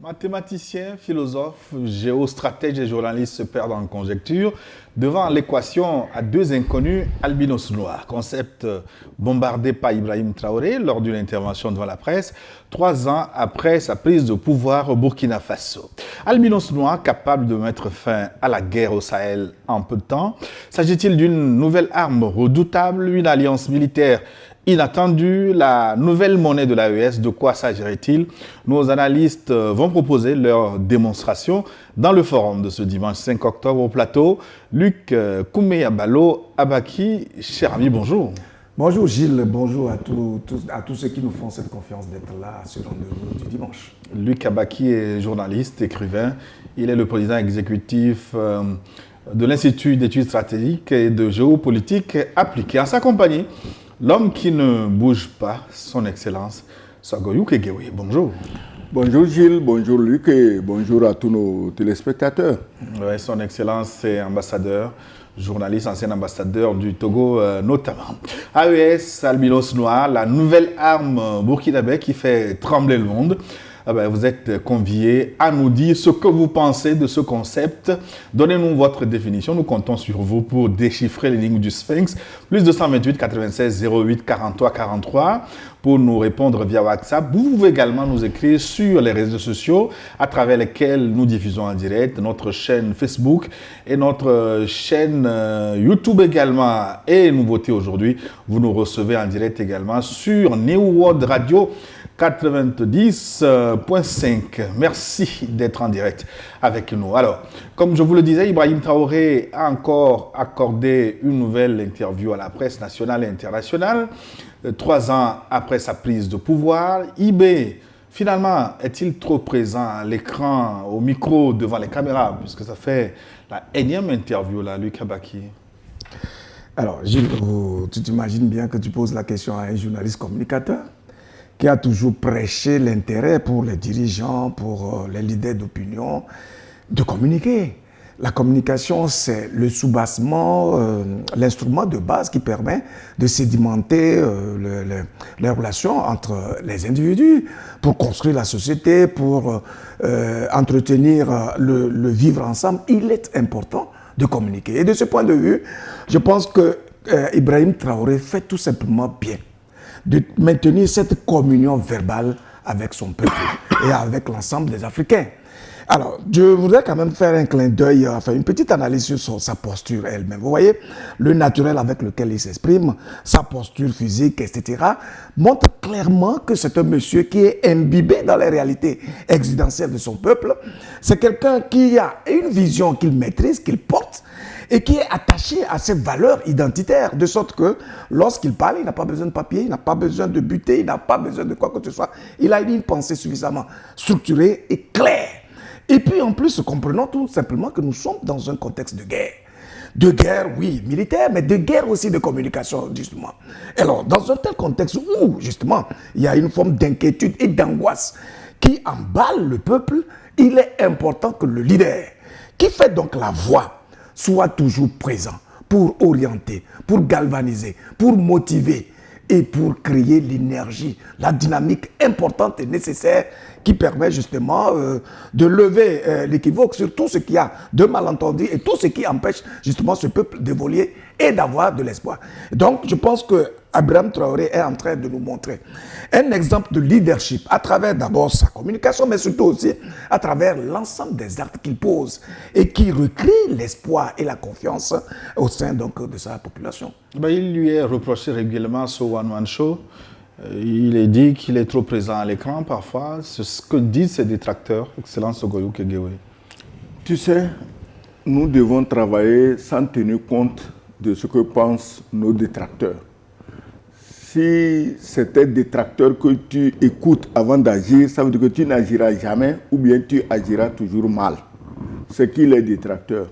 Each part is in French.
Mathématiciens, philosophes, géostratèges et journalistes se perdent en conjecture devant l'équation à deux inconnus albinos noirs. Concept bombardé par Ibrahim Traoré lors d'une intervention devant la presse, 3 ans après sa prise de pouvoir au Burkina Faso. Albinos noirs capables de mettre fin à la guerre au Sahel en peu de temps. S'agit-il d'une nouvelle arme redoutable, une alliance militaire inattendue, la nouvelle monnaie de l'AES? De quoi s'agirait-il? Nos analystes vont proposer leur démonstration dans le forum de ce dimanche 5 octobre au plateau. Luc Koumeyabalo Abaki, cher ami, bonjour. Bonjour Gilles, bonjour à tous ceux qui nous font cette confiance d'être là sur le rendez-vous du dimanche. Luc Abaki est journaliste, écrivain. Il est le président exécutif de l'Institut d'études stratégiques et de géopolitique appliquée. En sa compagnie, l'homme qui ne bouge pas, son excellence, Sagoyou Kegewe. Bonjour. Bonjour Gilles, bonjour Luc et bonjour à tous nos téléspectateurs. Oui, son excellence est ambassadeur, journaliste, ancien ambassadeur du Togo notamment. AES, albinos noirs, la nouvelle arme burkinabé qui fait trembler le monde. Vous êtes conviés à nous dire ce que vous pensez de ce concept. Donnez-nous votre définition. Nous comptons sur vous pour déchiffrer l'énigme du Sphinx. Plus 228 96 08 43 43 pour nous répondre via WhatsApp. Vous pouvez également nous écrire sur les réseaux sociaux à travers lesquels nous diffusons en direct, notre chaîne Facebook et notre chaîne YouTube également. Et nouveauté aujourd'hui, vous nous recevez en direct également sur New World Radio 90.5. Merci d'être en direct avec nous. Alors, comme je vous le disais, Ibrahim Traoré a encore accordé une nouvelle interview à la presse nationale et internationale, 3 ans après sa prise de pouvoir. IB, finalement, est-il trop présent à l'écran, au micro, devant les caméras, puisque ça fait la énième interview, là, Luc Abaki? Alors, Gilles, tu t'imagines bien que tu poses la question à un journaliste communicateur qui a toujours prêché l'intérêt pour les dirigeants, pour les leaders d'opinion, de communiquer. La communication, c'est le soubassement, l'instrument de base qui permet de sédimenter les relations entre les individus pour construire la société, pour entretenir le vivre ensemble. Il est important de communiquer. Et de ce point de vue, je pense que Ibrahim Traoré fait tout simplement bien de maintenir cette communion verbale avec son peuple et avec l'ensemble des Africains. Alors, je voudrais quand même faire un clin d'œil, enfin une petite analyse sur sa posture elle-même. Vous voyez, le naturel avec lequel il s'exprime, sa posture physique, etc., montre clairement que c'est un monsieur qui est imbibé dans les réalités existentielles de son peuple. C'est quelqu'un qui a une vision qu'il maîtrise, qu'il porte, et qui est attaché à ses valeurs identitaires, de sorte que lorsqu'il parle, il n'a pas besoin de papier, il n'a pas besoin de buter, il n'a pas besoin de quoi que ce soit. Il a une pensée suffisamment structurée et claire. Et puis en plus, comprenons tout simplement que nous sommes dans un contexte de guerre. De guerre, oui, militaire, mais de guerre aussi de communication, justement. Alors, dans un tel contexte où, justement, il y a une forme d'inquiétude et d'angoisse qui emballe le peuple, il est important que le leader, qui fait donc la voix, soit toujours présent pour orienter, pour galvaniser, pour motiver et pour créer l'énergie, la dynamique importante et nécessaire qui permet justement de lever l'équivoque sur tout ce qu'il y a de malentendu et tout ce qui empêche justement ce peuple d'évoluer et d'avoir de l'espoir. Donc je pense que Ibrahim Traoré est en train de nous montrer un exemple de leadership à travers d'abord sa communication, mais surtout aussi à travers l'ensemble des actes qu'il pose et qui recrée l'espoir et la confiance au sein donc de sa population. Il lui est reproché régulièrement sur One Man Show. Il est dit qu'il est trop présent à l'écran parfois. C'est ce que disent ses détracteurs. Excellence Sogoyou Kegewe. Tu sais, nous devons travailler sans tenir compte de ce que pensent nos détracteurs. Si c'était détracteur que tu écoutes avant d'agir, ça veut dire que tu n'agiras jamais ou bien tu agiras toujours mal. C'est qui les détracteurs?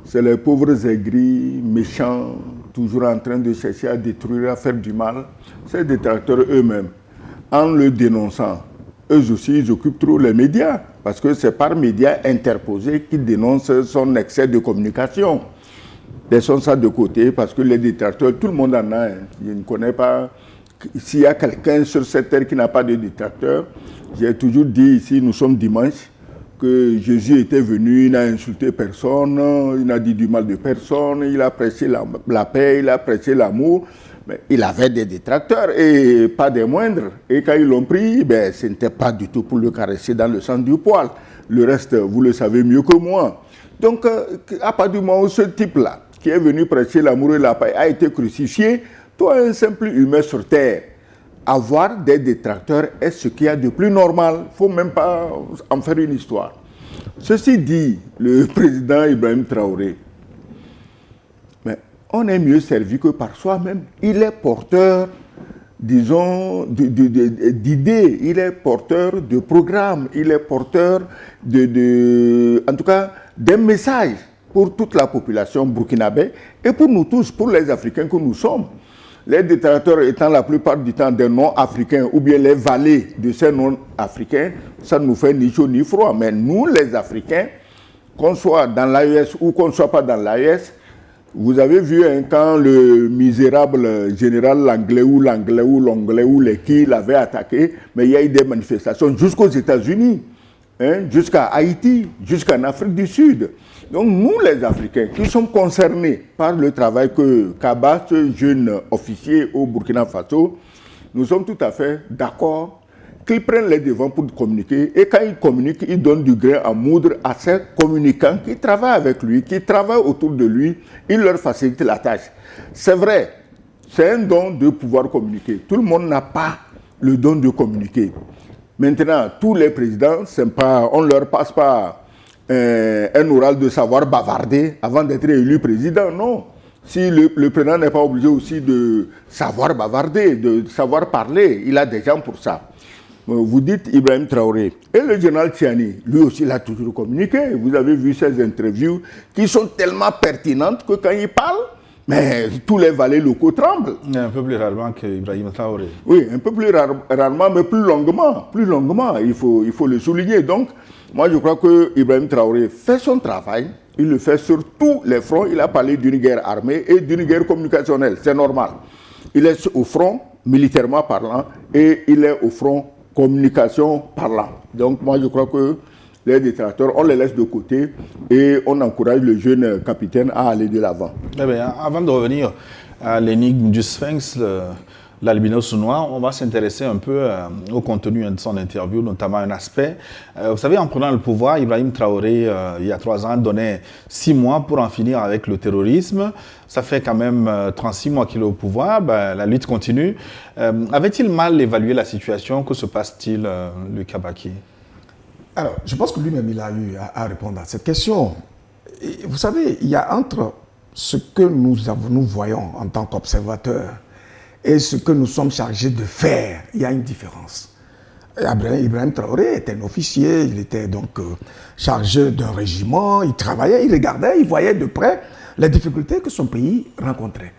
C'est les pauvres aigris, méchants, toujours en train de chercher à détruire, à faire du mal. Ces détracteurs eux-mêmes, en le dénonçant, eux aussi, ils occupent trop les médias. Parce que c'est par médias interposés qu'ils dénoncent son excès de communication. Laissons ça de côté parce que les détracteurs, tout le monde en a. Je ne connais pas s'il y a quelqu'un sur cette terre qui n'a pas de détracteur, j'ai toujours dit ici, nous sommes dimanche, que Jésus était venu, il n'a insulté personne, il n'a dit du mal de personne, il a prêché la paix, il a prêché l'amour. Mais il avait des détracteurs et pas des moindres. Et quand ils l'ont pris, ben, ce n'était pas du tout pour le caresser dans le sens du poil. Le reste, vous le savez mieux que moi. Donc, à partir du moment où ce type-là, qui est venu prêcher l'amour et la paix, a été crucifié, toi, un simple humain sur terre, avoir des détracteurs est ce qu'il y a de plus normal. Il ne faut même pas en faire une histoire. Ceci dit, le président Ibrahim Traoré, mais on est mieux servi que par soi-même. Il est porteur, disons, d'idées, il est porteur de programmes, il est porteur en tout cas, des messages pour toute la population burkinabé et pour nous tous, pour les Africains que nous sommes. Les détracteurs étant la plupart du temps des non-africains ou bien les valets de ces non-africains, ça ne nous fait ni chaud ni froid. Mais nous, les Africains, qu'on soit dans l'AES ou qu'on ne soit pas dans l'AES, vous avez vu quand le misérable général l'anglais qui l'avait attaqué, mais il y a eu des manifestations jusqu'aux États-Unis, jusqu'à Haïti, jusqu'en Afrique du Sud. Donc nous, les Africains, qui sommes concernés par le travail que Kaba, ce jeune officier au Burkina Faso, nous sommes tout à fait d'accord qu'ils prennent les devants pour communiquer. Et quand ils communiquent, ils donnent du grain à moudre à ces communicants qui travaillent avec lui, qui travaillent autour de lui. Ils leur facilitent la tâche. C'est vrai, c'est un don de pouvoir communiquer. Tout le monde n'a pas le don de communiquer. Maintenant, tous les présidents, on ne leur passe pas un oral de savoir bavarder avant d'être élu président, non. Si le président n'est pas obligé aussi de savoir bavarder, de savoir parler, il a des gens pour ça. Vous dites Ibrahim Traoré. Et le général Tiani, lui aussi, il a toujours communiqué. Vous avez vu ces interviews qui sont tellement pertinentes que quand il parle, mais tous les valets locaux tremblent. Un peu plus rarement qu'Ibrahim Traoré. Oui, un peu plus rarement, mais plus longuement. Plus longuement, il faut le souligner. Donc, moi, je crois que Ibrahim Traoré fait son travail. Il le fait sur tous les fronts. Il a parlé d'une guerre armée et d'une guerre communicationnelle. C'est normal. Il est au front, militairement parlant, et il est au front, communication parlant. Donc, moi, je crois que les détracteurs, on les laisse de côté et on encourage le jeune capitaine à aller de l'avant. Eh bien, avant de revenir à l'énigme du Sphinx, l'albinos noir, on va s'intéresser un peu au contenu de son interview, notamment un aspect. Vous savez, en prenant le pouvoir, Ibrahim Traoré, il y a 3 ans, donnait 6 mois pour en finir avec le terrorisme. Ça fait quand même 36 mois qu'il est au pouvoir. Ben, la lutte continue. Avait-il mal évalué la situation? Que se passe-t-il, Lucas Baki? Alors, je pense que lui-même, il a eu à répondre à cette question. Et vous savez, il y a entre ce que nous voyons en tant qu'observateurs et ce que nous sommes chargés de faire, il y a une différence. Ibrahim Traoré était un officier, il était donc chargé d'un régiment, il travaillait, il regardait, il voyait de près les difficultés que son pays rencontrait.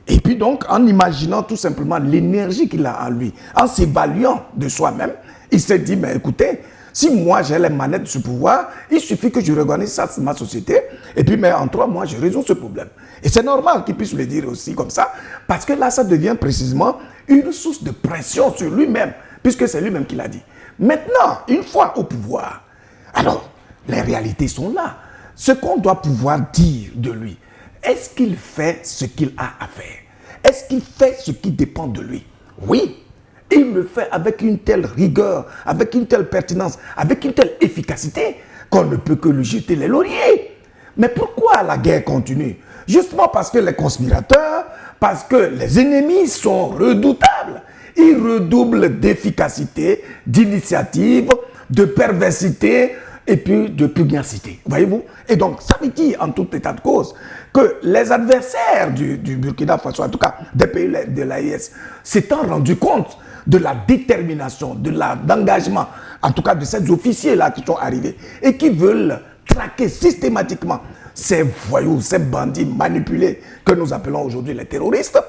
Et puis donc, en imaginant tout simplement l'énergie qu'il a en lui, en s'évaluant de soi-même, il s'est dit, mais écoutez, si moi j'ai les manettes de ce pouvoir, il suffit que je regarde ça dans ma société, et puis mais en 3 mois, je résous ce problème. Et c'est normal qu'il puisse le dire aussi comme ça, parce que là, ça devient précisément une source de pression sur lui-même, puisque c'est lui-même qui l'a dit. Maintenant, une fois au pouvoir, alors, les réalités sont là. Ce qu'on doit pouvoir dire de lui, est-ce qu'il fait ce qu'il a à faire? Est-ce qu'il fait ce qui dépend de lui? Oui. Il le fait avec une telle rigueur, avec une telle pertinence, avec une telle efficacité qu'on ne peut que lui jeter les lauriers. Mais pourquoi la guerre continue? Justement parce que les conspirateurs, parce que les ennemis sont redoutables. Ils redoublent d'efficacité, d'initiative, de perversité et puis de pugnacité. Voyez-vous? Et donc, ça veut dire, en tout état de cause, que les adversaires du Burkina Faso, en tout cas des pays de l'AES, s'étant rendus compte de la détermination, de l'engagement, en tout cas de ces officiers-là qui sont arrivés et qui veulent traquer systématiquement ces voyous, ces bandits manipulés que nous appelons aujourd'hui les terroristes,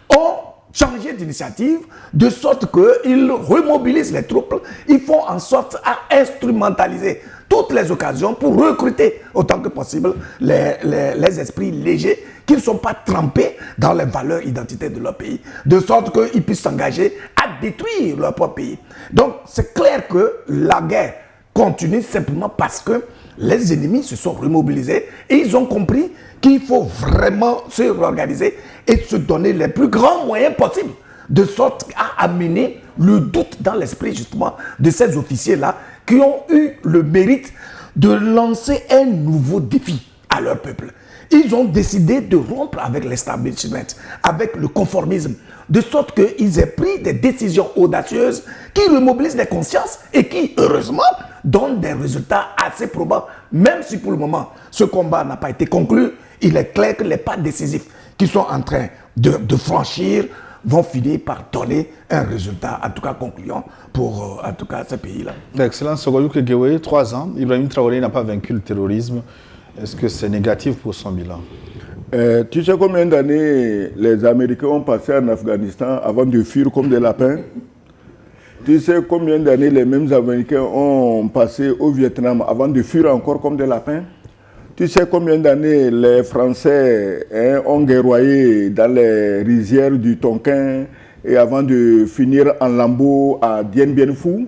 ont changé d'initiative de sorte qu'ils remobilisent les troupes. Ils font en sorte à instrumentaliser toutes les occasions pour recruter autant que possible les esprits légers qui ne sont pas trempés dans les valeurs identitaires de leur pays, de sorte qu'ils puissent s'engager à détruire leur propre pays. Donc c'est clair que la guerre continue simplement parce que les ennemis se sont remobilisés et ils ont compris qu'il faut vraiment se réorganiser et se donner les plus grands moyens possibles de sorte à amener le doute dans l'esprit justement de ces officiers-là qui ont eu le mérite de lancer un nouveau défi à leur peuple. Ils ont décidé de rompre avec l'establishment, avec le conformisme, de sorte qu'ils aient pris des décisions audacieuses qui remobilisent les consciences et qui, heureusement, donnent des résultats assez probants. Même si pour le moment, ce combat n'a pas été conclu, il est clair que les pas décisifs qu'ils sont en train de franchir vont finir par donner un résultat, en tout cas concluant, pour en tout cas ce pays-là. Excellence Sogolou Kegewe, 3 ans, Ibrahim Traoré n'a pas vaincu le terrorisme. Est-ce que c'est négatif pour son bilan? Tu sais combien d'années les Américains ont passé en Afghanistan avant de fuir comme des lapins? Tu sais combien d'années les mêmes Américains ont passé au Vietnam avant de fuir encore comme des lapins? Tu sais combien d'années les Français ont guerroyé dans les rizières du Tonkin et avant de finir en lambeaux à Dien Bien Phu?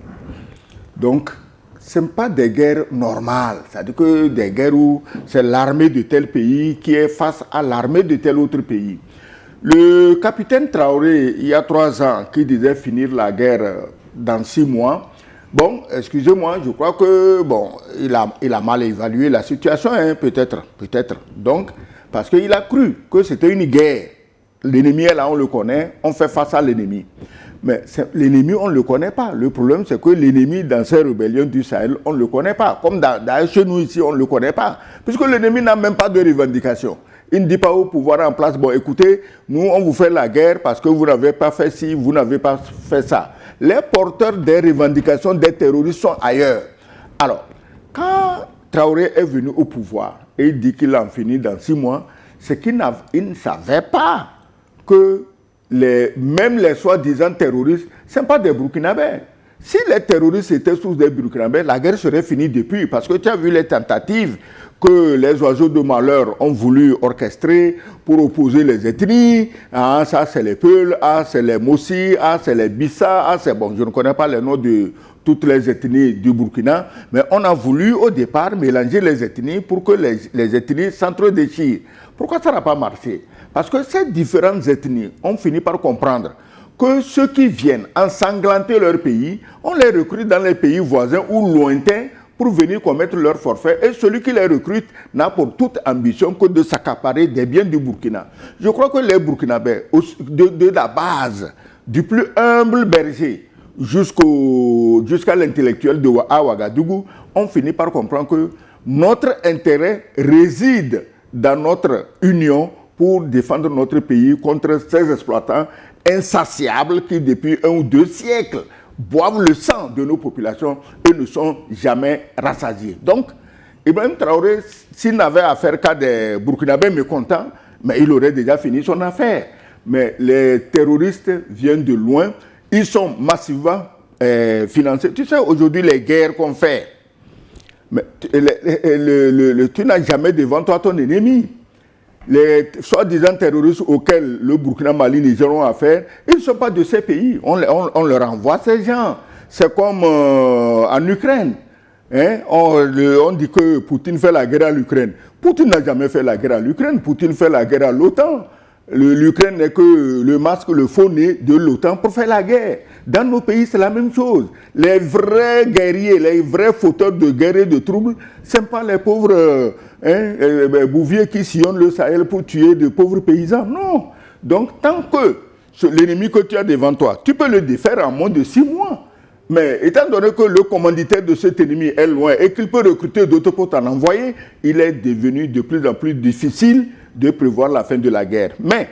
Donc, ce ne sont pas des guerres normales. C'est-à-dire que des guerres où c'est l'armée de tel pays qui est face à l'armée de tel autre pays. Le capitaine Traoré, il y a 3 ans, qui disait finir la guerre dans 6 mois, bon, excusez-moi, je crois que, bon, il a mal évalué la situation, hein, peut-être. Donc, parce qu'il a cru que c'était une guerre. L'ennemi est là, on le connaît, on fait face à l'ennemi. Mais l'ennemi, on ne le connaît pas. Le problème, c'est que l'ennemi, dans ces rébellions du Sahel, on ne le connaît pas. Comme d'ailleurs chez nous ici, on ne le connaît pas. Puisque l'ennemi n'a même pas de revendication. Il ne dit pas au pouvoir en place, bon, écoutez, nous, on vous fait la guerre parce que vous n'avez pas fait ci, vous n'avez pas fait ça. Les porteurs des revendications des terroristes sont ailleurs. Alors, quand Traoré est venu au pouvoir et il dit qu'il en finit dans 6 mois, c'est qu'il ne savait pas que même les soi-disant terroristes, ce ne sont pas des Burkinabés. Si les terroristes étaient sous des Burkinabés, la guerre serait finie depuis. Parce que tu as vu les tentatives que les oiseaux de malheur ont voulu orchestrer pour opposer les ethnies. Ah, ça c'est les Peuls, ah c'est les Mossi, ah c'est les Bissa, ah c'est bon, je ne connais pas les noms de toutes les ethnies du Burkina, mais on a voulu au départ mélanger les ethnies pour que les ethnies s'entre-déchirent. Pourquoi ça n'a pas marché? Parce que ces différentes ethnies ont fini par comprendre que ceux qui viennent ensanglanter leur pays, on les recrute dans les pays voisins ou lointains pour venir commettre leur forfait. Et celui qui les recrute n'a pour toute ambition que de s'accaparer des biens du Burkina. Je crois que les Burkinabés, de la base, du plus humble berger jusqu'à l'intellectuel de Ouagadougou, ont fini par comprendre que notre intérêt réside dans notre union pour défendre notre pays contre ces exploitants insatiables qui, depuis 1 ou 2 siècles, boivent le sang de nos populations et ne sont jamais rassasiés. Donc, Ibrahim Traoré, s'il n'avait affaire qu'à des Burkinabés mécontents, mais il aurait déjà fini son affaire. Mais les terroristes viennent de loin, ils sont massivement financés. Tu sais, aujourd'hui, les guerres qu'on fait, mais tu n'as jamais devant toi ton ennemi. Les soi-disant terroristes auxquels le Burkina, Mali, Niger ont affaire, ils ne sont pas de ces pays. On leur envoie ces gens. C'est comme en Ukraine. Hein? On dit que Poutine fait la guerre à l'Ukraine. Poutine n'a jamais fait la guerre à l'Ukraine. Poutine fait la guerre à l'OTAN. L'Ukraine n'est que le masque, le faux nez de l'OTAN pour faire la guerre. Dans nos pays, c'est la même chose. Les vrais guerriers, les vrais fauteurs de guerre et de troubles, ce ne sont pas les pauvres bouviers qui sillonnent le Sahel pour tuer de pauvres paysans. Non. Donc, tant que l'ennemi que tu as devant toi, tu peux le défaire en moins de 6 mois. Mais étant donné que le commanditaire de cet ennemi est loin et qu'il peut recruter d'autres pour t'en envoyer, il est devenu de plus en plus difficile de prévoir la fin de la guerre. Mais,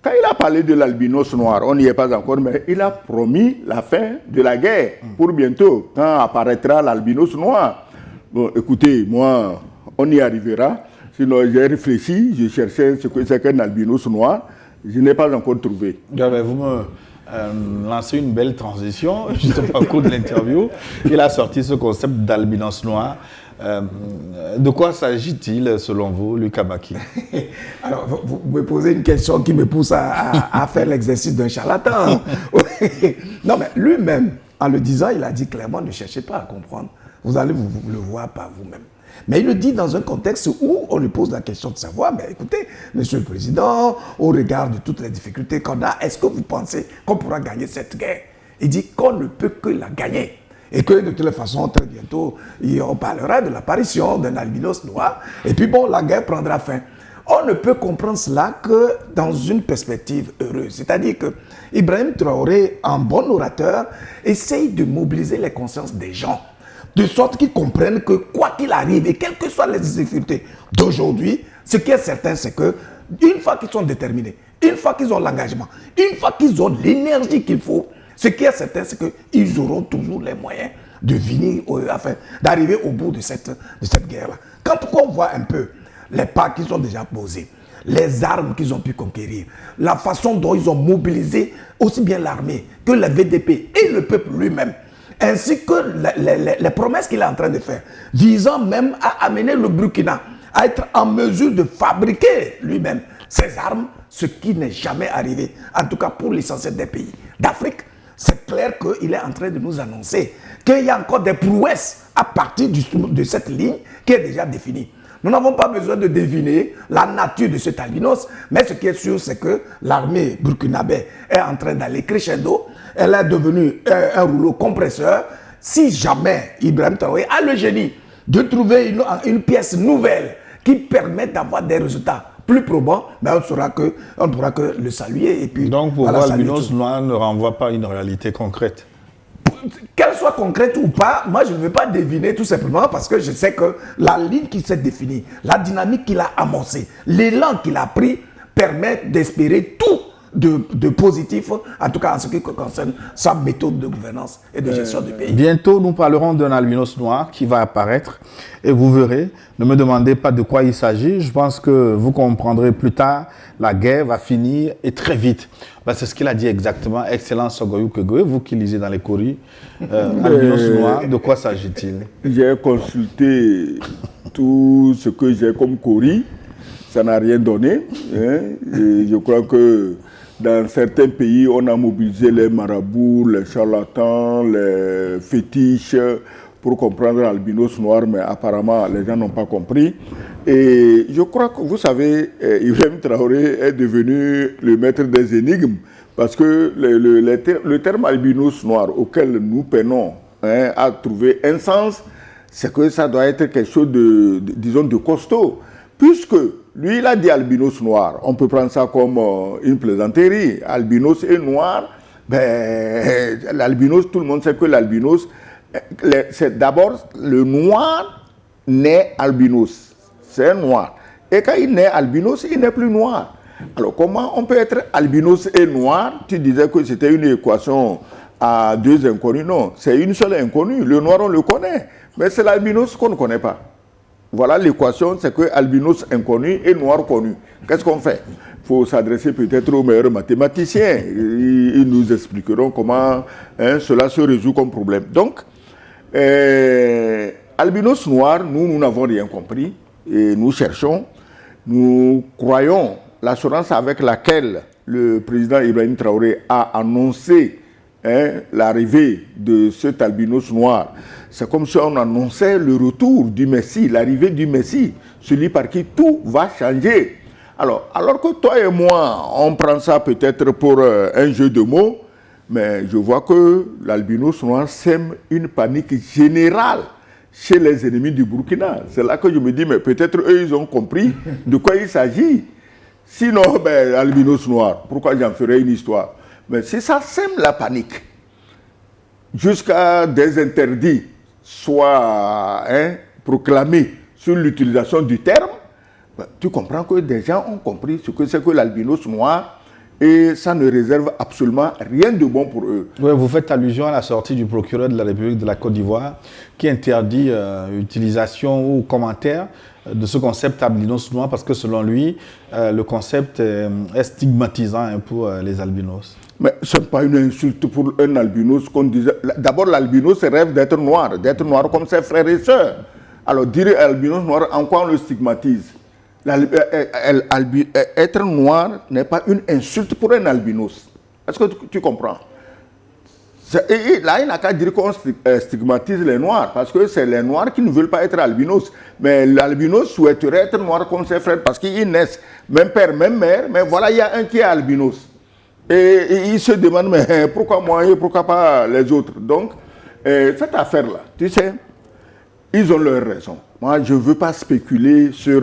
quand il a parlé de l'albinos noir, on n'y est pas encore, mais il a promis la fin de la guerre pour bientôt, quand apparaîtra l'albinos noir. Bon, écoutez, moi, on y arrivera. Sinon, j'ai réfléchi, je cherchais ce que c'est qu'un albinos noir. Je n'ai pas encore trouvé. Vous me lancez une belle transition, justement au cours de l'interview. Il a sorti ce concept d'albinos noir. De quoi s'agit-il selon vous, Lucas Baki? Alors, vous me posez une question qui me pousse à faire l'exercice d'un charlatan. Non, mais lui-même, en le disant, il a dit clairement, ne cherchez pas à comprendre. Vous allez vous le voir par vous-même. Mais il le dit dans un contexte où on lui pose la question de savoir, mais écoutez, Monsieur le Président, au regard de toutes les difficultés qu'on a, est-ce que vous pensez qu'on pourra gagner cette guerre? Il dit qu'on ne peut que la gagner. Et que de toute façon, très bientôt, on parlera de l'apparition d'un albinos noir. Et puis bon, la guerre prendra fin. On ne peut comprendre cela que dans une perspective heureuse. C'est-à-dire que Ibrahim Traoré, en bon orateur, essaye de mobiliser les consciences des gens. De sorte qu'ils comprennent que quoi qu'il arrive, et quelles que soient les difficultés d'aujourd'hui, ce qui est certain, c'est que une fois qu'ils sont déterminés, une fois qu'ils ont l'engagement, une fois qu'ils ont l'énergie qu'il faut, ce qui est certain, c'est qu'ils auront toujours les moyens de venir, d'arriver au bout de cette guerre-là. Quand on voit un peu les pas qu'ils ont déjà posés, les armes qu'ils ont pu conquérir, la façon dont ils ont mobilisé aussi bien l'armée que la VDP et le peuple lui-même, ainsi que les promesses qu'il est en train de faire, visant même à amener le Burkina à être en mesure de fabriquer lui-même ses armes, ce qui n'est jamais arrivé, en tout cas pour l'essentiel des pays d'Afrique. C'est clair qu'il est en train de nous annoncer qu'il y a encore des prouesses à partir de cette ligne qui est déjà définie. Nous n'avons pas besoin de deviner la nature de cet albinos, mais ce qui est sûr, c'est que l'armée burkinabé est en train d'aller crescendo. Elle est devenue un rouleau compresseur. Si jamais Ibrahim Traoré a le génie de trouver une pièce nouvelle qui permet d'avoir des résultats plus probant, mais on ne pourra que le saluer. Et puis, donc, pour vous, l'albinos noir ne renvoie pas à une réalité concrète? Qu'elle soit concrète ou pas, moi je ne veux pas deviner tout simplement parce que je sais que la ligne qui s'est définie, la dynamique qu'il a amorcée, l'élan qu'il a pris permet d'espérer tout de positif, en tout cas en ce qui concerne sa méthode de gouvernance et de gestion du pays. Bientôt, nous parlerons d'un albinos noir qui va apparaître et vous verrez, ne me demandez pas de quoi il s'agit, je pense que vous comprendrez plus tard, la guerre va finir et très vite. Ben, c'est ce qu'il a dit exactement, Excellence Sogoyou Kegoe, vous qui lisez dans les courriers, albinos noir, de quoi s'agit-il? J'ai consulté tout ce que j'ai comme courrier, ça n'a rien donné. Hein, et je crois que dans certains pays, on a mobilisé les marabouts, les charlatans, les fétiches pour comprendre l'albinos noir, mais apparemment, les gens n'ont pas compris. Et je crois que, vous savez, Ibrahim Traoré est devenu le maître des énigmes, parce que le terme albinos noir auquel nous peinons à trouver un sens, c'est que ça doit être quelque chose disons, de costaud. Puisque lui, il a dit albinos noir, on peut prendre ça comme une plaisanterie. Albinos et noir, ben, l'albinos, tout le monde sait que l'albinos, c'est d'abord le noir naît albinos, c'est noir. Et quand il naît albinos, il n'est plus noir. Alors comment on peut être albinos et noir? Tu disais que c'était une équation à deux inconnus. Non, c'est une seule inconnue. Le noir, on le connaît, mais c'est l'albinos qu'on ne connaît pas. Voilà l'équation, c'est que albinos inconnu et noir connu. Qu'est-ce qu'on fait? Il faut s'adresser peut-être aux meilleurs mathématiciens. Ils nous expliqueront comment cela se résout comme problème. Donc, albinos noir, nous n'avons rien compris et nous cherchons. Nous croyons l'assurance avec laquelle le président Ibrahim Traoré a annoncé l'arrivée de cet albinos noir. C'est comme si on annonçait le retour du Messie, l'arrivée du Messie, celui par qui tout va changer. Alors que toi et moi, on prend ça peut-être pour un jeu de mots, mais je vois que l'albinos noir sème une panique générale chez les ennemis du Burkina. C'est là que je me dis, mais peut-être eux, ils ont compris de quoi il s'agit. Sinon, ben, albinos noir, pourquoi j'en ferais une histoire? Mais si ça sème la panique, jusqu'à des interdits soient proclamés sur l'utilisation du terme, ben, tu comprends que des gens ont compris ce que c'est que l'albinos noir et ça ne réserve absolument rien de bon pour eux. Oui, vous faites allusion à la sortie du procureur de la République de la Côte d'Ivoire qui interdit utilisation ou commentaire de ce concept albinos noir parce que selon lui, le concept est stigmatisant pour les albinos. Mais ce n'est pas une insulte pour un albinos qu'on disait. D'abord, l'albinos rêve d'être noir comme ses frères et sœurs. Alors, dire albinos noir, en quoi on le stigmatise? Être noir n'est pas une insulte pour un albinos. Est-ce que tu comprends? Et là, il n'a qu'à dire qu'on stigmatise les noirs, parce que c'est les noirs qui ne veulent pas être albinos. Mais l'albinos souhaiterait être noir comme ses frères, parce qu'ils naissent, même père, même mère, mais voilà, il y a un qui est albinos. Et il se demande, mais pourquoi moi et pourquoi pas les autres? Donc, cette affaire-là, tu sais, ils ont leur raison. Moi, je ne veux pas spéculer sur...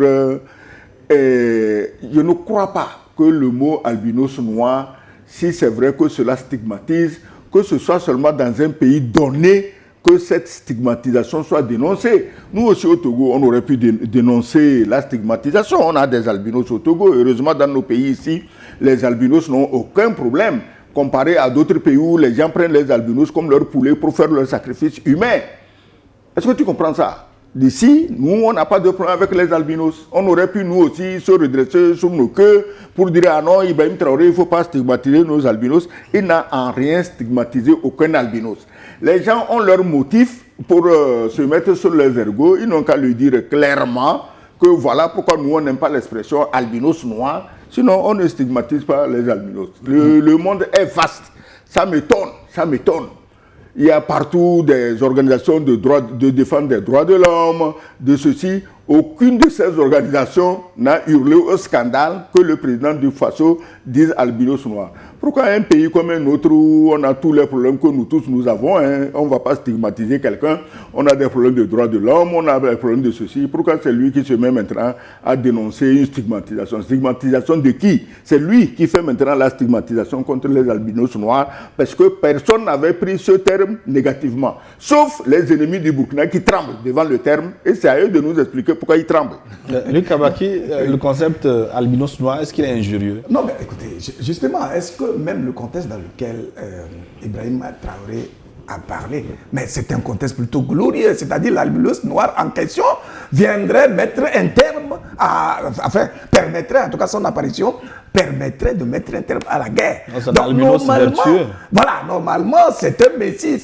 je ne crois pas que le mot albinos noir, si c'est vrai que cela stigmatise, que ce soit seulement dans un pays donné que cette stigmatisation soit dénoncée. Nous aussi au Togo, on aurait pu dénoncer la stigmatisation. On a des albinos au Togo. Heureusement, dans nos pays ici, les albinos n'ont aucun problème comparé à d'autres pays où les gens prennent les albinos comme leurs poulets pour faire leur sacrifice humain. Est-ce que tu comprends ça? D'ici, nous, on n'a pas de problème avec les albinos. On aurait pu, nous aussi, se redresser sur nos queues pour dire, ah non, Ibrahim Traoré, il ne faut pas stigmatiser nos albinos. Il n'a en rien stigmatisé aucun albinos. Les gens ont leur motif pour se mettre sur les ergots. Ils n'ont qu'à le dire clairement que voilà pourquoi nous, on n'aime pas l'expression albinos noir. Sinon, on ne stigmatise pas les albinos. Le monde est vaste. Ça m'étonne, ça m'étonne. Il y a partout des organisations de défense des droits de l'homme, de ceci. Aucune de ces organisations n'a hurlé au scandale que le président du Faso dise albinos noirs. Pourquoi un pays comme un autre où on a tous les problèmes que nous tous nous avons, hein, on ne va pas stigmatiser quelqu'un, on a des problèmes de droits de l'homme, on a des problèmes de ceci. Pourquoi c'est lui qui se met maintenant à dénoncer une stigmatisation? Stigmatisation de qui? C'est lui qui fait maintenant la stigmatisation contre les albinos noirs parce que personne n'avait pris ce terme négativement. Sauf les ennemis du Burkina qui tremblent devant le terme et c'est à eux de nous expliquer pourquoi ils tremblent. Luc Kabaki, le concept albinos noir, est-ce qu'il est injurieux? Non, mais écoutez, justement, est-ce que même le contexte dans lequel Ibrahim Traoré a parlé, mais c'est un contexte plutôt glorieux, c'est-à-dire l'albinos noir en question viendrait mettre un terme enfin, permettrait, en tout cas son apparition, permettrait de mettre un terme à la guerre. Donc, normalement, voilà, normalement, c'est un messie,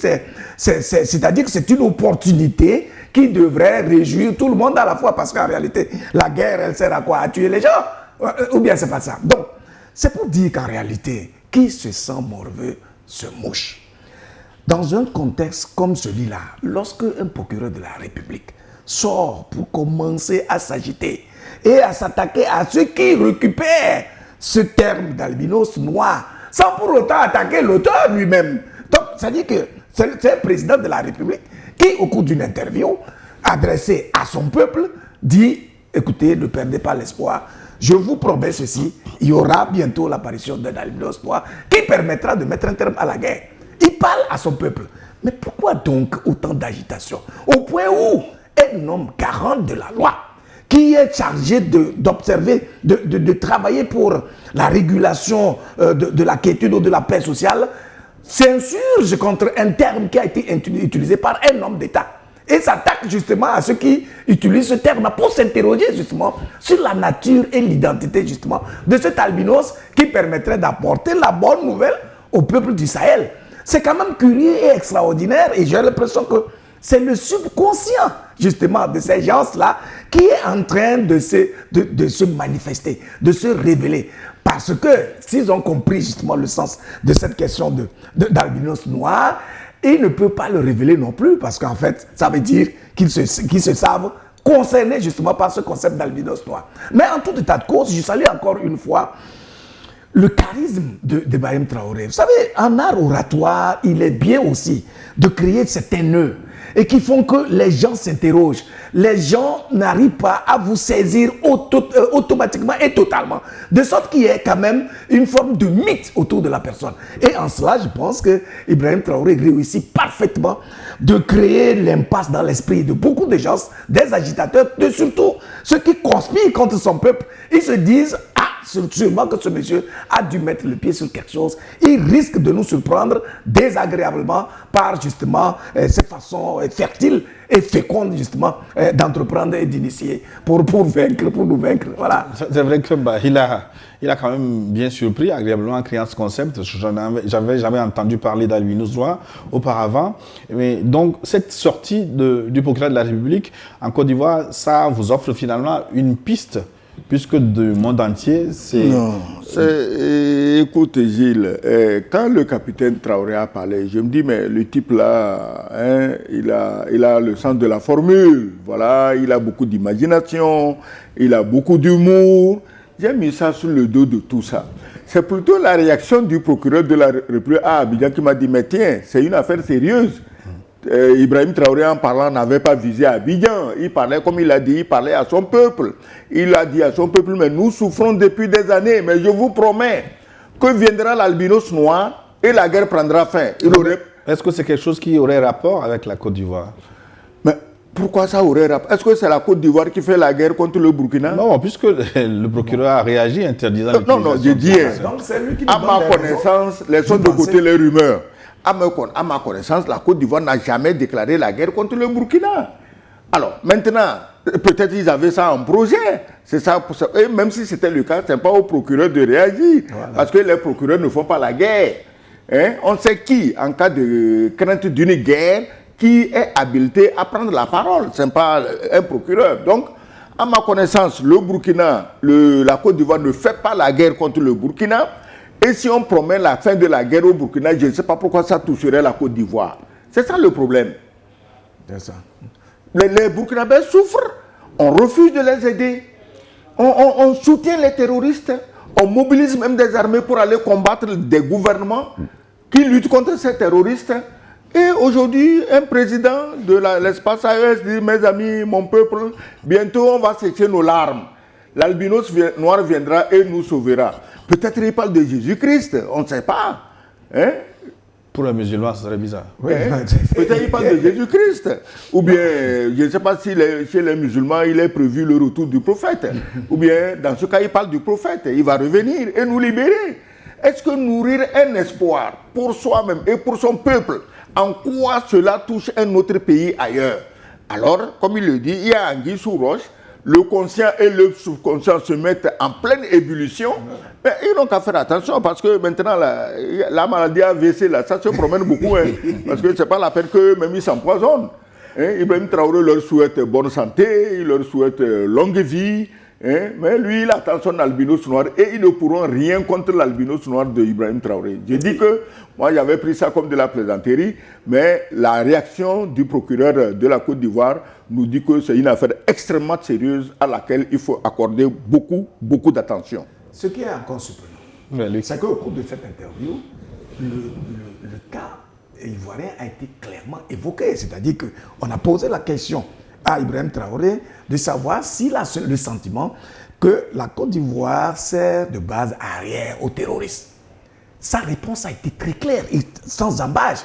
c'est-à-dire que c'est une opportunité qui devrait réjouir tout le monde à la fois, parce qu'en réalité, la guerre, elle sert à quoi? À tuer les gens? Ou bien c'est pas ça. Donc, c'est pour dire qu'en réalité, qui se sent morveux se mouche. Dans un contexte comme celui-là, lorsque un procureur de la République sort pour commencer à s'agiter et à s'attaquer à ceux qui récupèrent ce terme d'albinos noir, sans pour autant attaquer l'auteur lui-même. Donc, ça dit que c'est un président de la République qui, au cours d'une interview adressée à son peuple, dit, écoutez, ne perdez pas l'espoir, je vous promets ceci, il y aura bientôt l'apparition d'un albinos noir qui permettra de mettre un terme à la guerre. Il parle à son peuple. Mais pourquoi donc autant d'agitation? Au point où un homme garant de la loi, qui est chargé d'observer, de travailler pour la régulation de la quiétude ou de la paix sociale, s'insurge contre un terme qui a été utilisé par un homme d'État. Et s'attaque justement à ceux qui utilisent ce terme pour s'interroger justement sur la nature et l'identité justement de cet albinos qui permettrait d'apporter la bonne nouvelle au peuple du Sahel. C'est quand même curieux et extraordinaire et j'ai l'impression que c'est le subconscient justement de ces gens-là qui est en train de se manifester, de se révéler. Parce que s'ils ont compris justement le sens de cette question d'albinos noir, ils ne peuvent pas le révéler non plus parce qu'en fait, ça veut dire qu'ils se savent concernés justement par ce concept d'albinos noir. Mais en tout état de cause, je salue encore une fois le charisme d'Ibrahim Traoré. Vous savez, en art oratoire, il est bien aussi de créer certains nœuds et qui font que les gens s'interrogent. Les gens n'arrivent pas à vous saisir automatiquement et totalement. De sorte qu'il y ait quand même une forme de mythe autour de la personne. Et en cela, je pense que Ibrahim Traoré réussit parfaitement. de créer l'impasse dans l'esprit de beaucoup de gens, des agitateurs, de surtout ceux qui conspirent contre son peuple. Ils se disent, ah, sûrement que ce monsieur a dû mettre le pied sur quelque chose. Il risque de nous surprendre désagréablement par justement cette façon fertile et féconde justement d'entreprendre et d'initier pour nous vaincre. Voilà. C'est vrai que il a quand même bien surpris, agréablement en créant ce concept. J'avais jamais entendu parler d'Albinous Noir auparavant. Mais donc, cette sortie du procureur de la République en Côte d'Ivoire, ça vous offre finalement une piste, puisque du monde entier, c'est... Non, écoute Gilles, quand le capitaine Traoré a parlé, je me dis, mais le type là, hein, il a le sens de la formule, voilà, il a beaucoup d'imagination, il a beaucoup d'humour. J'ai mis ça sur le dos de tout ça. C'est plutôt la réaction du procureur de la République à Abidjan qui m'a dit, mais tiens, c'est une affaire sérieuse. Ibrahim Traoré, en parlant, n'avait pas visé Abidjan. Il parlait, comme il a dit, il parlait à son peuple. Il a dit à son peuple, mais nous souffrons depuis des années, mais je vous promets que viendra l'albinos noir et la guerre prendra fin. Est-ce que c'est quelque chose qui aurait rapport avec la Côte d'Ivoire? Mais pourquoi ça aurait rapport? Est-ce que c'est la Côte d'Ivoire qui fait la guerre contre le Burkina? Non, puisque le procureur a réagi interdisant l'utilisation. Non, je dis, à ma connaissance, laissons de côté les rumeurs. À ma connaissance, la Côte d'Ivoire n'a jamais déclaré la guerre contre le Burkina. Alors, maintenant, peut-être ils avaient ça en projet. C'est ça, et même si c'était le cas, ce n'est pas au procureur de réagir. Voilà. Parce que les procureurs ne font pas la guerre. Hein? On sait qui, en cas de crainte d'une guerre, qui est habilité à prendre la parole. Ce n'est pas un procureur. Donc, à ma connaissance, le Burkina, la Côte d'Ivoire ne fait pas la guerre contre le Burkina. Et si on promet la fin de la guerre au Burkina, je ne sais pas pourquoi ça toucherait la Côte d'Ivoire. C'est ça le problème. C'est ça. Les Burkinabés souffrent. On refuse de les aider. On soutient les terroristes. On mobilise même des armées pour aller combattre des gouvernements qui luttent contre ces terroristes. Et aujourd'hui, un président de l'espace AES dit, mes amis, mon peuple, bientôt on va sécher nos larmes. L'albinos noir viendra et nous sauvera. Peut-être il parle de Jésus-Christ, on ne sait pas. Hein? Pour un musulman, ce serait bizarre. Oui. Peut-être il parle de Jésus-Christ. Ou bien, je ne sais pas si chez les musulmans, il est prévu le retour du prophète. Ou bien, dans ce cas, il parle du prophète. Il va revenir et nous libérer. Est-ce que nourrir un espoir pour soi-même et pour son peuple, en quoi cela touche un autre pays ailleurs? Alors, comme il le dit, il y a anguille sous roche. Le conscient et le subconscient se mettent en pleine ébullition, mais ils n'ont qu'à faire attention parce que maintenant la maladie AVC, là, ça se promène beaucoup, hein, parce que ce n'est pas la peine que même ils s'empoisonnent. Hein. Ibrahim Traoré leur souhaite bonne santé, il leur souhaite longue vie, hein, mais lui il attend son albinos noir et ils ne pourront rien contre l'albinos noir de Ibrahim Traoré. Je dis que moi j'avais pris ça comme de la plaisanterie, mais la réaction du procureur de la Côte d'Ivoire nous dit que c'est une affaire extrêmement sérieuse à laquelle il faut accorder beaucoup d'attention. Ce qui est encore surprenant, c'est qu'au cours de cette interview, le cas ivoirien a été clairement évoqué. C'est-à-dire qu'on a posé la question à Ibrahim Traoré de savoir s'il a le sentiment que la Côte d'Ivoire sert de base arrière aux terroristes. Sa réponse a été très claire et sans embâche,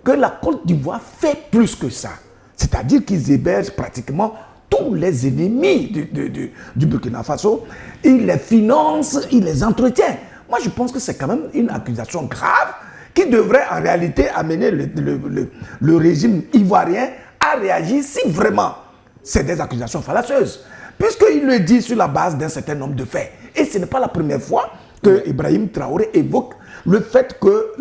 que la Côte d'Ivoire fait plus que ça. C'est-à-dire qu'ils hébergent pratiquement tous les ennemis du Burkina Faso. Ils les financent, ils les entretiennent. Moi, je pense que c'est quand même une accusation grave qui devrait en réalité amener le régime ivoirien à réagir si vraiment c'est des accusations fallacieuses. Puisqu'il le dit sur la base d'un certain nombre de faits. Et ce n'est pas la première fois que Ibrahim Traoré évoque le fait que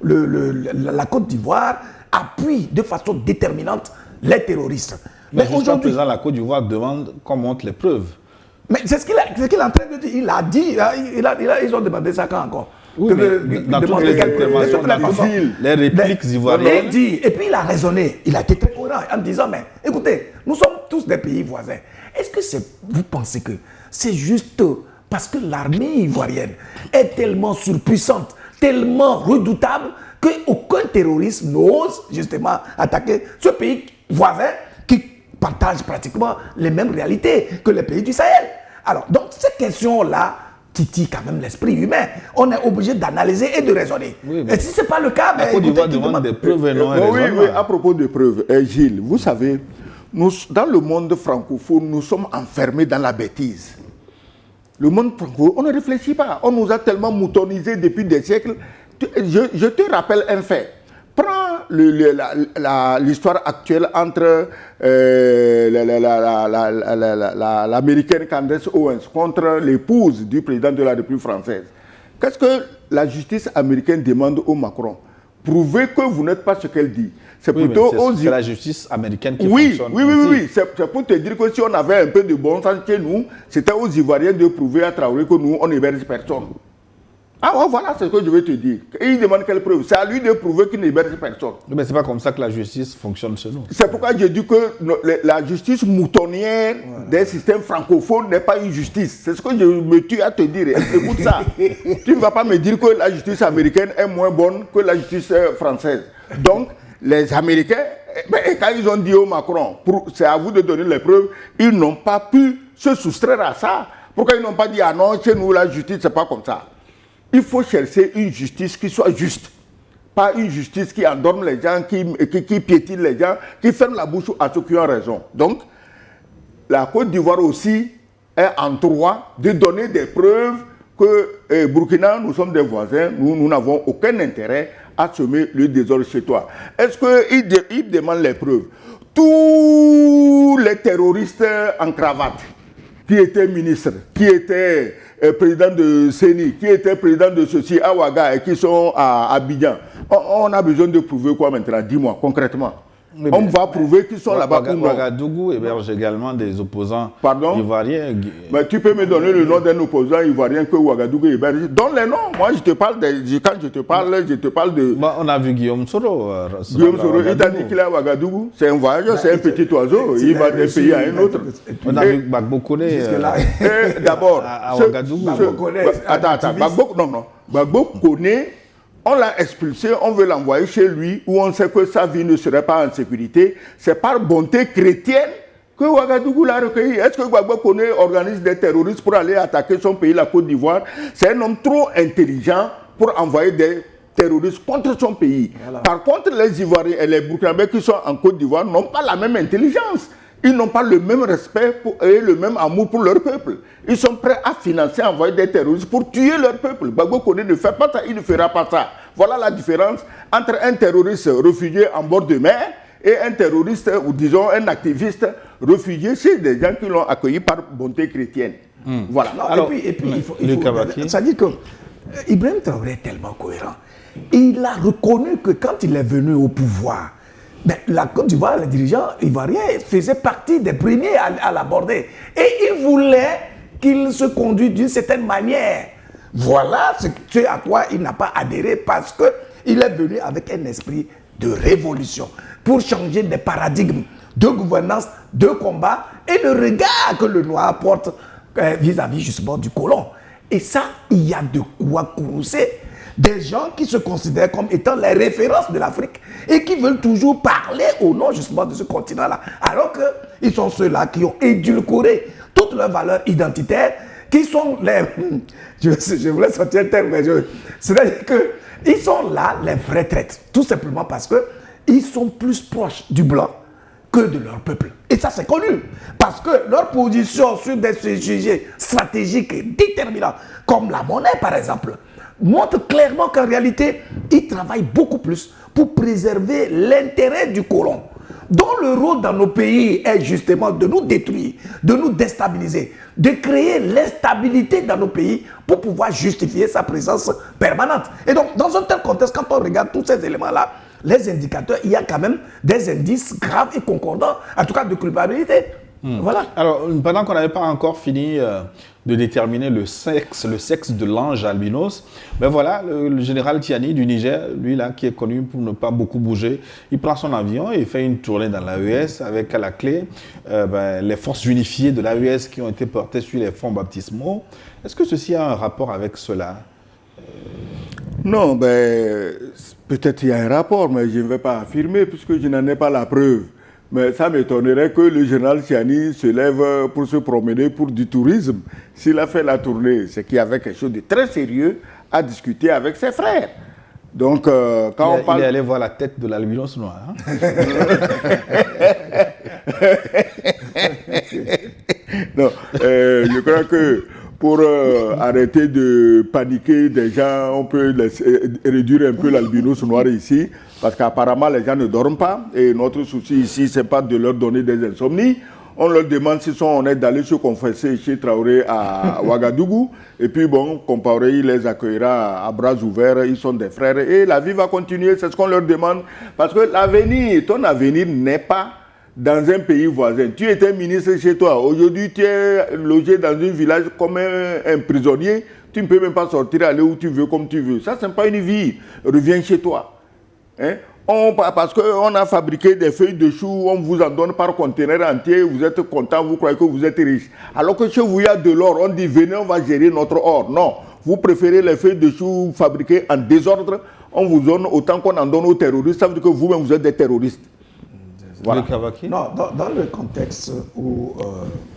la Côte d'Ivoire appuie de façon déterminante les terroristes. Mais jusqu'à présent, la Côte d'Ivoire demande qu'on montre les preuves. Mais c'est ce qu'il est en train de dire. Il a dit, ils ont demandé ça quand encore. Oui, dans toutes les interventions, les répliques ivoiriennes. Et puis il a raisonné, il a été très cohérent en disant, mais écoutez, nous sommes tous des pays voisins. Est-ce que vous pensez que c'est juste parce que l'armée ivoirienne est tellement surpuissante, tellement redoutable, qu'aucun terroriste n'ose justement attaquer ce pays voisin qui partage pratiquement les mêmes réalités que les pays du Sahel? Alors, donc, ces questions-là titille quand même l'esprit humain. On est obligé d'analyser et de raisonner. Oui, et si ce n'est pas le cas, la Côte d'Ivoire demande des preuves et non un raisonnement. Oui, à propos de preuves, Gilles, vous savez, nous, dans le monde francophone, nous sommes enfermés dans la bêtise. Le monde francophone, on ne réfléchit pas. On nous a tellement moutonnisés depuis des siècles. Je te rappelle un fait. Prends l'histoire actuelle entre l'américaine Candace Owens contre l'épouse du président de la République française. Qu'est-ce que la justice américaine demande au Macron? Prouvez que vous n'êtes pas ce qu'elle dit. C'est plutôt c'est la justice américaine qui fonctionne. Oui. C'est pour te dire que si on avait un peu de bon sens chez nous, c'était aux Ivoiriens de prouver à Traoré que nous, on n'héberge personne. Ah ouais, voilà ce que je veux te dire. Et il demande quelle preuve? C'est à lui de prouver qu'il n'héberge personne. Mais ce n'est pas comme ça que la justice fonctionne chez nous. C'est pourquoi je dis que la justice moutonnière des systèmes francophones n'est pas une justice. C'est ce que je me tue à te dire. Écoute ça. Tu ne vas pas me dire que la justice américaine est moins bonne que la justice française. Donc, les Américains, quand ils ont dit au Macron, c'est à vous de donner les preuves, ils n'ont pas pu se soustraire à ça. Pourquoi ils n'ont pas dit, ah non, chez nous, la justice, c'est pas comme ça. Il faut chercher une justice qui soit juste. Pas une justice qui endorme les gens, qui piétine les gens, qui ferme la bouche à ceux qui ont raison. Donc, la Côte d'Ivoire aussi est en droit de donner des preuves que Burkina, nous sommes des voisins, nous n'avons aucun intérêt à semer le désordre chez toi. Est-ce qu'il demande les preuves? Tous les terroristes en cravate, qui étaient ministres, qui étaient président de CENI, qui était président de ceci à Ouaga et qui sont à Abidjan. On a besoin de prouver quoi maintenant? Dis-moi concrètement. On va prouver qu'ils sont là-bas ou non. Ouagadougou héberge également des opposants ivoiriens. Mais tu peux me donner le nom d'un opposant ivoirien que Ouagadougou héberge? Donne les noms. Moi, je te parle quand je te parle de... On a vu Guillaume Soro. Guillaume Soro, il t'a dit qu'il est à Ouagadougou. C'est un voyageur, c'est un petit oiseau. Il va d'un pays à un autre. On a vu Gbagbo Koné. D'abord, à Ouagadougou. Attends. Gbagbo Koné, on l'a expulsé, on veut l'envoyer chez lui, où on sait que sa vie ne serait pas en sécurité. C'est par bonté chrétienne que Ouagadougou l'a recueilli. Est-ce que Gbagbo Koné organise des terroristes pour aller attaquer son pays, la Côte d'Ivoire? C'est un homme trop intelligent pour envoyer des terroristes contre son pays. Voilà. Par contre, les Ivoiriens et les Burkinabés qui sont en Côte d'Ivoire n'ont pas la même intelligence. Ils n'ont pas le même respect et le même amour pour leur peuple. Ils sont prêts à financer, à envoyer des terroristes pour tuer leur peuple. Gbagbo Koné ne fait pas ça, il ne fera pas ça. Voilà la différence entre un terroriste réfugié en bord de mer et un terroriste, ou disons un activiste réfugié chez des gens qui l'ont accueilli par bonté chrétienne. Voilà. Non, alors, et puis il faut ça dit que Ibrahim Traoré est tellement cohérent. Il a reconnu que quand il est venu au pouvoir, la Côte d'Ivoire, les dirigeants ivoiriens faisaient partie des premiers à l'aborder. Et il voulait qu'il se conduise d'une certaine manière. Voilà ce à quoi il n'a pas adhéré parce qu'il est venu avec un esprit de révolution pour changer des paradigmes de gouvernance, de combat et le regard que le noir porte vis-à-vis justement du colon. Et ça, il y a de quoi courroucer des gens qui se considèrent comme étant les références de l'Afrique et qui veulent toujours parler au nom justement de ce continent-là. Alors qu'ils sont ceux-là qui ont édulcoré toutes leurs valeurs identitaires, qui sont les... Je voulais sortir un terme, mais c'est-à-dire qu'ils sont là, les vrais traîtres. Tout simplement parce qu'ils sont plus proches du blanc que de leur peuple. Et ça, c'est connu. Parce que leur position sur des sujets stratégiques et déterminants, comme la monnaie par exemple, montre clairement qu'en réalité, ils travaillent beaucoup plus pour préserver l'intérêt du colon, dont le rôle dans nos pays est justement de nous détruire, de nous déstabiliser, de créer l'instabilité dans nos pays pour pouvoir justifier sa présence permanente. Et donc, dans un tel contexte, quand on regarde tous ces éléments-là, les indicateurs, il y a quand même des indices graves et concordants, en tout cas de culpabilité. Voilà. Alors, pendant qu'on n'avait pas encore fini de déterminer le sexe de l'ange albinos, ben voilà, le général Tiani du Niger, lui là, qui est connu pour ne pas beaucoup bouger, il prend son avion et il fait une tournée dans l'AES avec à la clé les forces unifiées de l'AES qui ont été portées sur les fonds baptismaux. Est-ce que ceci a un rapport avec cela? Non, peut-être il y a un rapport, mais je ne vais pas affirmer puisque je n'en ai pas la preuve. Mais ça m'étonnerait que le général Tiani se lève pour se promener pour du tourisme. S'il a fait la tournée, c'est qu'il y avait quelque chose de très sérieux à discuter avec ses frères. Donc, quand on parle... Il est allé voir la tête de l'albinos noir. Hein? Non, je crois que pour arrêter de paniquer des gens, on peut réduire un peu l'albinos noir ici, parce qu'apparemment les gens ne dorment pas, et notre souci ici, c'est pas de leur donner des insomnies. On leur demande s'ils sont honnêtes d'aller se confesser chez Traoré à Ouagadougou, et puis bon, Compaoré, il les accueillera à bras ouverts, ils sont des frères, et la vie va continuer, c'est ce qu'on leur demande, parce que l'avenir, ton avenir n'est pas dans un pays voisin. Tu étais ministre chez toi. Aujourd'hui, tu es logé dans un village comme un prisonnier. Tu ne peux même pas sortir, aller où tu veux, comme tu veux. Ça, ce n'est pas une vie. Reviens chez toi. Hein? Parce qu'on a fabriqué des feuilles de chou, on vous en donne par conteneur entier, vous êtes content, vous croyez que vous êtes riche. Alors que chez vous, il y a de l'or. On dit, venez, on va gérer notre or. Non. Vous préférez les feuilles de chou fabriquées en désordre. On vous donne autant qu'on en donne aux terroristes. Ça veut dire que vous-même, vous êtes des terroristes. Voilà. Non, dans le contexte où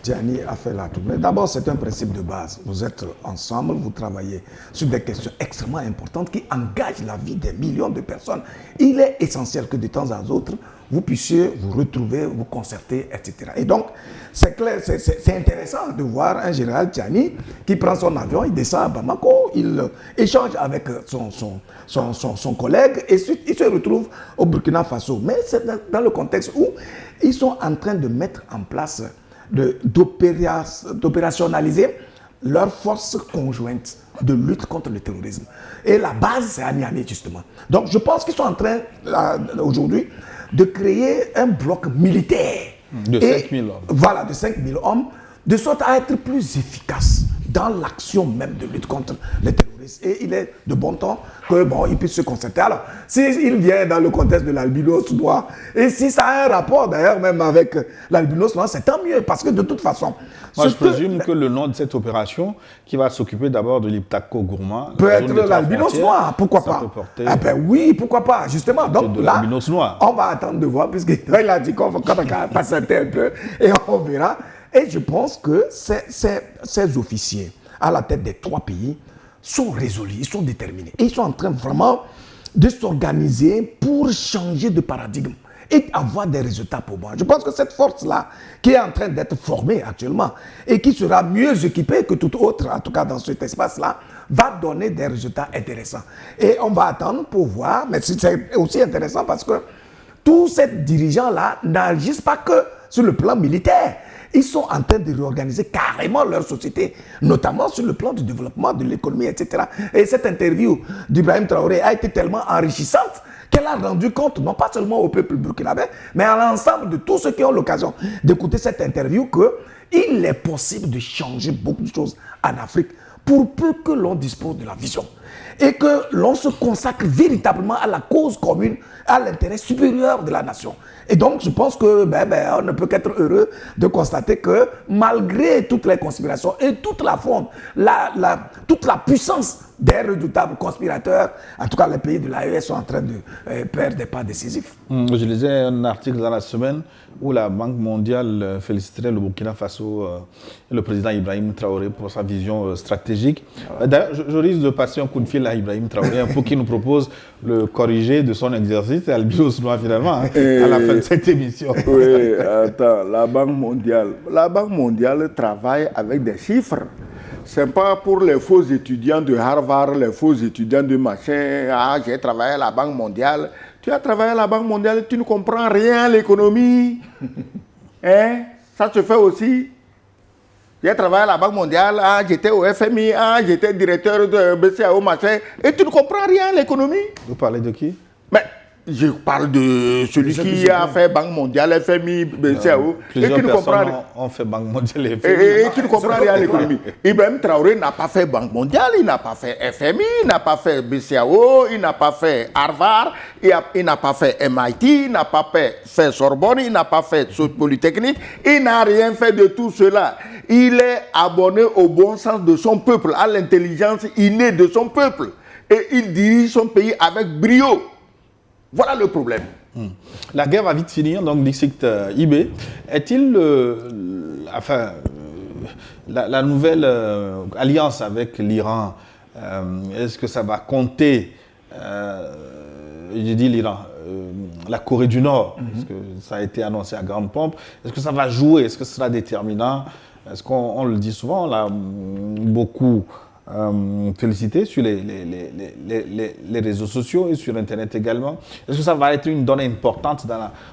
Tiani a fait la tournée, d'abord c'est un principe de base. Vous êtes ensemble, vous travaillez sur des questions extrêmement importantes qui engagent la vie des millions de personnes. Il est essentiel que de temps à autre, vous puissiez vous retrouver, vous concerter, etc. Et donc, c'est clair, c'est intéressant de voir un général Tiani qui prend son avion, il descend à Bamako, il échange avec son collègue et ensuite il se retrouve au Burkina Faso. Mais c'est dans le contexte où ils sont en train de mettre en place, d'opérationnaliser leurs forces conjointes de lutte contre le terrorisme. Et la base, c'est à Niamey, justement. Donc, je pense qu'ils sont en train, aujourd'hui, de créer un bloc militaire. De 5000 hommes. Voilà, de 5000 hommes, de sorte à être plus efficace dans l'action même de lutte contre les terroristes. Et il est de bon temps que il puisse se concerter. Alors, s'il vient dans le contexte de l'albinos noir, et si ça a un rapport d'ailleurs même avec l'albinos noir, c'est tant mieux, parce que de toute façon... Moi, je présume que le nom de cette opération, qui va s'occuper d'abord de l'Iptako Gourma, peut être l'albinos noir, pourquoi pas? Ah ben oui, pourquoi pas, justement. Donc là, on va attendre de voir, puisqu'il a dit qu'on va patienter un peu, et on verra. Et je pense que ces officiers, à la tête des 3 pays, sont résolus, ils sont déterminés. Et ils sont en train vraiment de s'organiser pour changer de paradigme et avoir des résultats pour moi. Je pense que cette force-là, qui est en train d'être formée actuellement et qui sera mieux équipée que toute autre, en tout cas dans cet espace-là, va donner des résultats intéressants. Et on va attendre pour voir, mais c'est aussi intéressant parce que tous ces dirigeants-là n'agissent pas que sur le plan militaire. Ils sont en train de réorganiser carrément leur société, notamment sur le plan du développement, de l'économie, etc. Et cette interview d'Ibrahim Traoré a été tellement enrichissante qu'elle a rendu compte, non pas seulement au peuple burkinabé, mais à l'ensemble de tous ceux qui ont l'occasion d'écouter cette interview, qu'il est possible de changer beaucoup de choses en Afrique pour peu que l'on dispose de la vision et que l'on se consacre véritablement à la cause commune, à l'intérêt supérieur de la nation. Et donc, je pense que on ne peut qu'être heureux de constater que malgré toutes les conspirations et toute la fronde, toute la puissance des redoutables conspirateurs, en tout cas les pays de l'AES sont en train de perdre des pas décisifs. Je lisais un article dans la semaine où la Banque mondiale féliciterait le Burkina Faso et le président Ibrahim Traoré pour sa vision stratégique. D'ailleurs, je risque de passer un coup de fil à Ibrahim Traoré pour qu'il nous propose le corrigé de son exercice à albinos noir finalement, à la fin de cette émission. Oui, attends, la Banque mondiale travaille avec des chiffres. Ce n'est pas pour les faux étudiants de Harvard, les faux étudiants de machin. Ah, j'ai travaillé à la Banque mondiale. Tu as travaillé à la Banque mondiale, tu ne comprends rien à l'économie. Hein? Ça se fait aussi. J'ai travaillé à la Banque mondiale, ah, j'étais au FMI, ah, j'étais directeur de BCAO, machin. Et tu ne comprends rien à l'économie. Vous parlez de qui? Mais je parle de celui qui a fait Banque mondiale, FMI, BCAO. Plusieurs personnes ont fait Banque mondiale et FMI. Et qui ne comprend rien à l'économie. Ibrahim Traoré n'a pas fait Banque mondiale, il n'a pas fait FMI, il n'a pas fait BCAO, il n'a pas fait Harvard, il n'a pas fait MIT, il n'a pas fait Sorbonne, il n'a pas fait Polytechnique, il n'a rien fait de tout cela. Il est abonné au bon sens de son peuple, à l'intelligence innée de son peuple. Et il dirige son pays avec brio. Voilà le problème. La guerre va vite finir, donc Dixit IB. Est-il, la nouvelle alliance avec l'Iran, est-ce que ça va compter, j'ai dit l'Iran, la Corée du Nord, parce que ça a été annoncé à grande pompe, est-ce que ça va jouer, est-ce que ce sera déterminant? Est-ce qu'on le dit souvent, on l'a beaucoup félicité sur les réseaux sociaux et sur Internet également. Est-ce que ça va être une donnée importante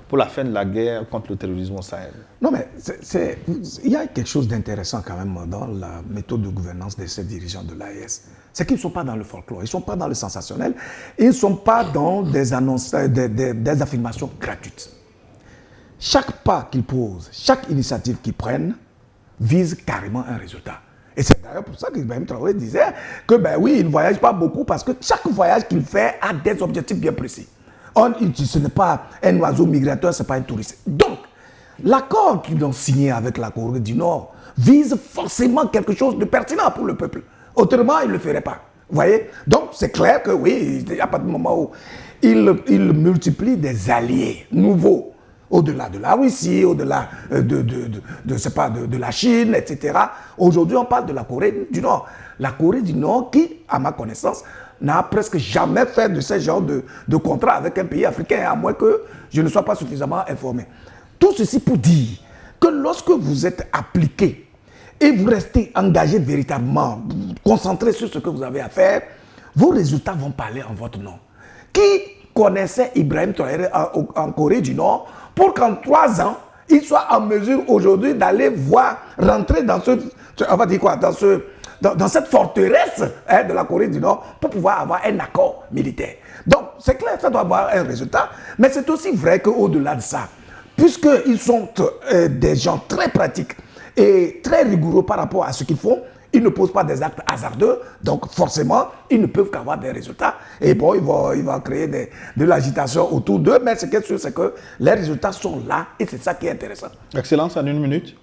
pour la fin de la guerre contre le terrorisme au Sahel? Non, mais il y a quelque chose d'intéressant quand même dans la méthode de gouvernance de ces dirigeants de l'AES. C'est qu'ils ne sont pas dans le folklore, ils ne sont pas dans le sensationnel, ils ne sont pas dans des annonces, des affirmations gratuites. Chaque pas qu'ils posent, chaque initiative qu'ils prennent vise carrément un résultat. Et c'est d'ailleurs pour ça qu'Ibrahim Traoré disait que, ben oui, il ne voyage pas beaucoup parce que chaque voyage qu'il fait a des objectifs bien précis. Ce n'est pas un oiseau migrateur, ce n'est pas un touriste. Donc, l'accord qu'ils ont signé avec la Corée du Nord vise forcément quelque chose de pertinent pour le peuple. Autrement, ils ne le feraient pas. Vous voyez? Donc, c'est clair que oui, il n'y a pas de moment où il multiplie des alliés nouveaux. Au-delà de la Russie, au-delà de la Chine, etc. Aujourd'hui, on parle de la Corée du Nord. La Corée du Nord qui, à ma connaissance, n'a presque jamais fait de ce genre de contrat avec un pays africain, à moins que je ne sois pas suffisamment informé. Tout ceci pour dire que lorsque vous êtes appliqué et vous restez engagé véritablement, concentré sur ce que vous avez à faire, vos résultats vont parler en votre nom. Qui connaissait Ibrahim Traoré en Corée du Nord pour qu'en 3 ans, il soit en mesure aujourd'hui d'aller rentrer dans dans cette forteresse de la Corée du Nord pour pouvoir avoir un accord militaire. Donc, c'est clair, ça doit avoir un résultat, mais c'est aussi vrai qu'au-delà de ça, puisqu'ils sont des gens très pratiques et très rigoureux par rapport à ce qu'ils font, ils ne posent pas des actes hasardeux, donc forcément, ils ne peuvent qu'avoir des résultats. Et bon, ils vont créer de l'agitation autour d'eux, mais ce qui est sûr, c'est que les résultats sont là et c'est ça qui est intéressant. Excellence, en 1 minute.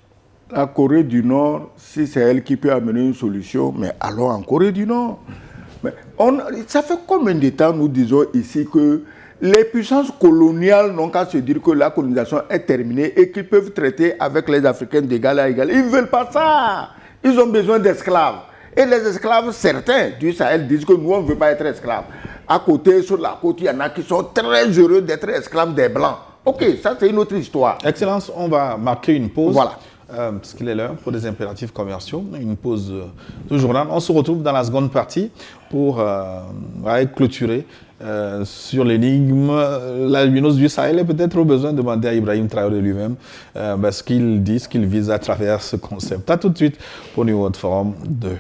La Corée du Nord, si c'est elle qui peut amener une solution, mais allons en Corée du Nord. Mais ça fait combien de temps nous disons ici que les puissances coloniales n'ont qu'à se dire que la colonisation est terminée et qu'ils peuvent traiter avec les Africains d'égal à égal. Ils ne veulent pas ça. Ils ont besoin d'esclaves. Et les esclaves, certains du Sahel disent que nous, on ne veut pas être esclaves. À côté, sur la côte, il y en a qui sont très heureux d'être esclaves des Blancs. Ok, ça c'est une autre histoire. Excellence, on va marquer une pause. Voilà. Parce qu'il est l'heure pour des impératifs commerciaux. Une pause du journal. On se retrouve dans la seconde partie pour clôturer sur l'énigme. L'albinos du Sahel est peut-être au besoin de demander à Ibrahim Traoré lui-même ce qu'il dit, ce qu'il vise à travers ce concept. A tout de suite pour New World Forum 2.